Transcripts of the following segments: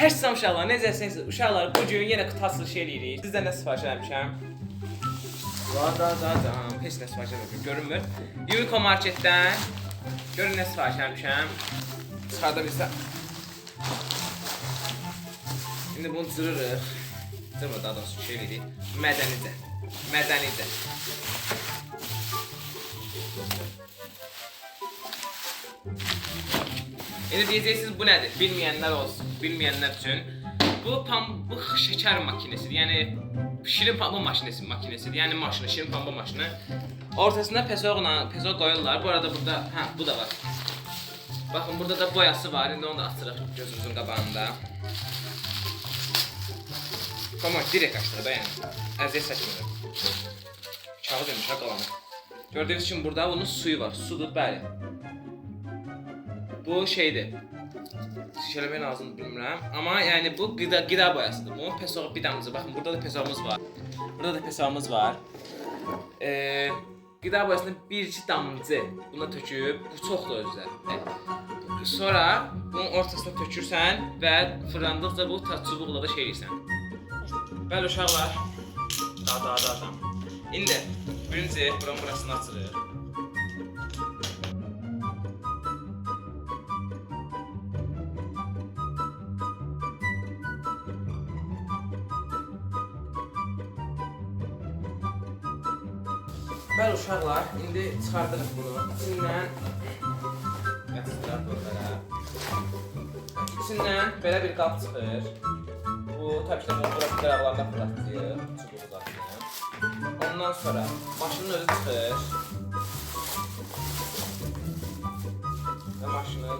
Hər sizə uşaqlar, necəsiniz? Uşaqlar, bu gün yenə qutu açılışı eləyirik. Sizdən nə sifariş eləmişəm? Heç nə sifariş eləmişəm, görünmür. Unico Marketdən görün nə sifariş eləmişəm. Çıxarda bilsəm. İndi bunu cırırıq. Cırmır, daha doğrusu şey eləyirik. Mədənicə. İndi deyəcəksiniz, bu nədir? Bilməyənlər olsun, bilməyənlər üçün. Bu pambıq şəkər makinesidir, yəni şirin pambıq makinesidir, yəni maşını, şirin pambıq maşını. Ortasında pesoq qoyurlar, bu arada burada, bu da var. Baxın, burada da boyası var, indi onu da açırıq gözümüzün qabağında. Komod, direkt açdıq da yəni, əziyyət çəkmirəm. Kağız yumuşaq qalanır. Gördüyünüz kimi burada bunun suyu var, sudur, bəli. Bu şeydir. Şişələmək lazımdır bilmirəm. Amma yəni bu qida boyasıdır. Bunun pesoq bidamızı. Baxın burada da pesoğumuz var. Burada da pesoğumuz var. Qida boyasını 1-2 damcı buna töküb, bu çoxdur özdə. Sonra bunun ortasına tökürsən və fırlandıqca bu çubuqla da şey eləyirsən. Bəli uşaqlar. Da. İndi birinci buranın burasını açırıq. Bəli uşaqlar, indi çıxardırıq bunu. İçindən yatışdıraq bölmələ. İçindən belə bir qab çıxır. Bu, təbii ki, bunu bura qıraqlarına fırlatıyıq, çubuq uzatını. Ondan sonra maşının özü çıxır. Və maşının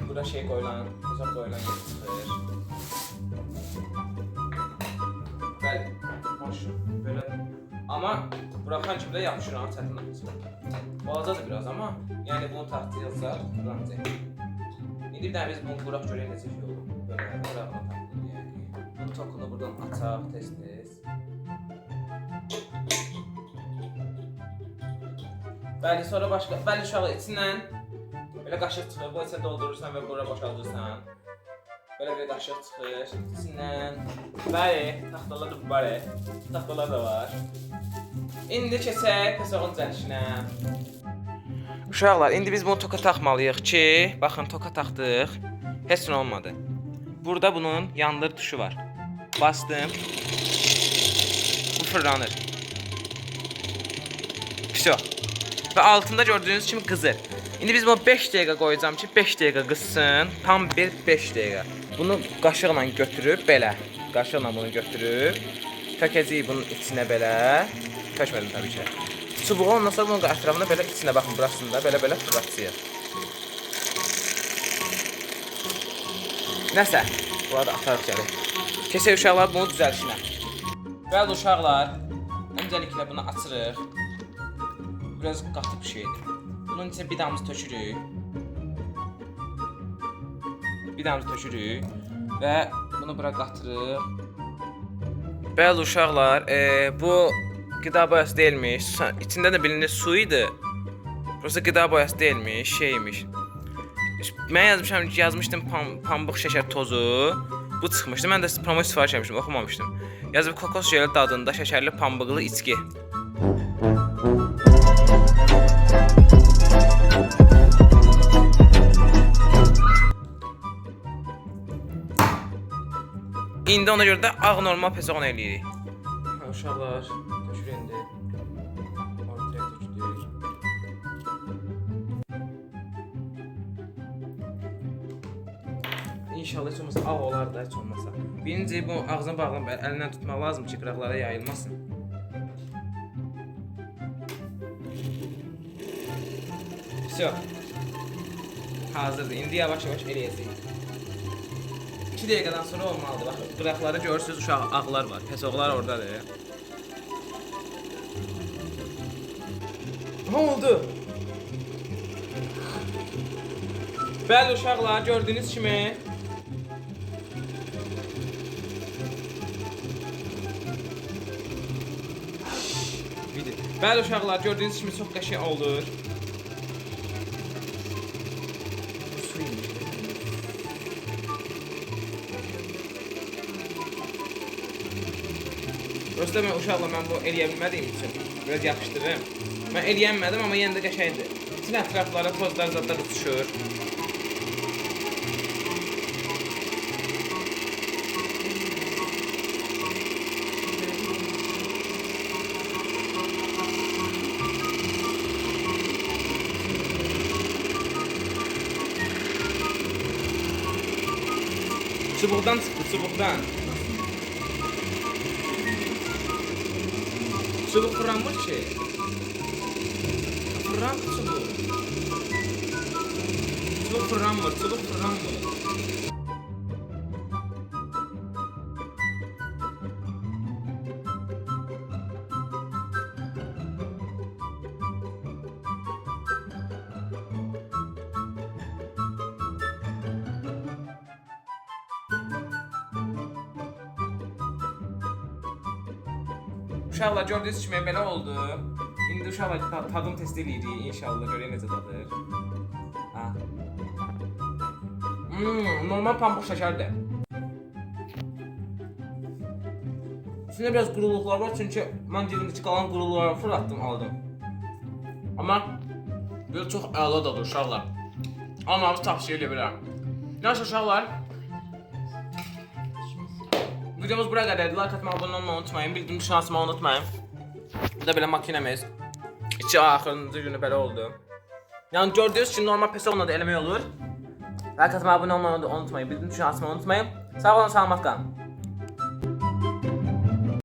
bura şey qoyulan, hesab qoyulan yeri çıxır. Bəli, maşın belə. Amma buraxan kimi də yapışır, çətin yapışır. Balacadır biraz, amma yəni bunu taxtaya yazsaq, duracaq. İndi bir dənə biz bunu quraq görək necə şey olur. Belə, quraqla taxtayıq. Bunun tokunu buradan açaq, tez. Bəli, sonra başqa, bəli uşağı içindən belə qaşıq çıxır, bunu içində doldurursan və bura boşaldırsan. Belə bir qaşıq çıxır, içindən. Bəli, taxtalar da var. İndi keçək pesoğun düzəlişinə. Uşaqlar, indi biz bunu toka taxmalıyıq ki, baxın toka taxdıq, heç nə olmadı. Burada bunun yandır tuşu var. Bastım, bu fırlanır. Pişo. Və altında gördüyünüz kimi qızır. İndi biz bunu 5 dəqiqə qoyacağım ki, 5 dəqiqə qızsın, tam bir 5 dəqiqə. Bunu qaşıqla götürüb, belə, qaşıqla bunu götürüb, tökəcəyik bunun içinə belə. Tökmədim təbii ki. Çubuğu ondan sonra bunun ətrafına belə içinə baxın, burasında belə fırlatacağıq. Nəsə, burada atarıq gəlir. Keçək uşaqlar bunu düzəlişinə. Bəli uşaqlar, öncəliklə bunu açırıq. Biraz qatı bir şeydir. Bunun içinə bir damcı tökürük. Və bunu bura qatırıq. Bəli uşaqlar, bu qida boyası deyilmiş, içində də bilinir su idi. Burası qida boyası deyilmiş, şeymiş. Mən yazmışdım pambıq şəkər tozu, bu çıxmışdı. Mən də promo sifariş etmişdim, oxumamışdım. Yazıb kokos jeli dadında şəkərli pambıqlı içki. İndi ona görə də ağ normal pesoğunu eləyirik. Uşaqlar, tökür indi. Ortaya tökdük. İnşallah heç olmasa ağ olar da, heç olmasa. Birinci bu ağzına bağlanıb, əlindən tutmaq lazım ki, qıraqlara yayılmasın. Всё. Hazırdır. İndi yavaş-yavaş eləyəcəyik. 2 dəqiqədən sonra olmalıdır. Baxın, qıraqları görürsünüz, uşaq ağlar var. Pesoqlar oradadır. Nə oldu? Bəli uşaqlar, gördüyünüz kimi Bəli uşaqlar, gördüyünüz kimi çox qəşəng olur. Prosta mən uşaqla mən bu eləyə bilmədiyim üçün biraz yapışdırırım. Mən eləyəmədim, amma yenə də qəşəngdir. Bütün ətraflara tozlar, zadlar uçuşur. Çubuqdan çıxdı, çubuqdan. Çubuk fırlanmır ki. Fırlan çubuk. Çubuk fırlanmır, çubuk fırlanmır. Uşaqlar gördüyünüz kimi belə oldu. İndi uşaqlar tadım test eləyirik. İnşallah görək necə dadır. Ha. Normal pambıq şəkərdir. İçində biraz quruluqlar var çünki mən cibimdəki qalan quruluqları fırlatdım, aldım. Amma belə çox əla dadır uşaqlar. Almağınızı tavsiyə edə bilərəm. Nəysə uşaqlar, videomuz buraya qədərdir. Like atmayı, abunə olmayı unutmayın. Bildirim tuşuna basmayı unutmayın. Bu da belə makinemiz. İçi axırıncı günü belə oldu. Yəni gördüyünüz kimi normal pesonla da eləmək olur. Like atmayı, abunə olmayı unutmayın. Bildirim tuşuna basmayı unutmayın. Sağ olun, salamat qalın.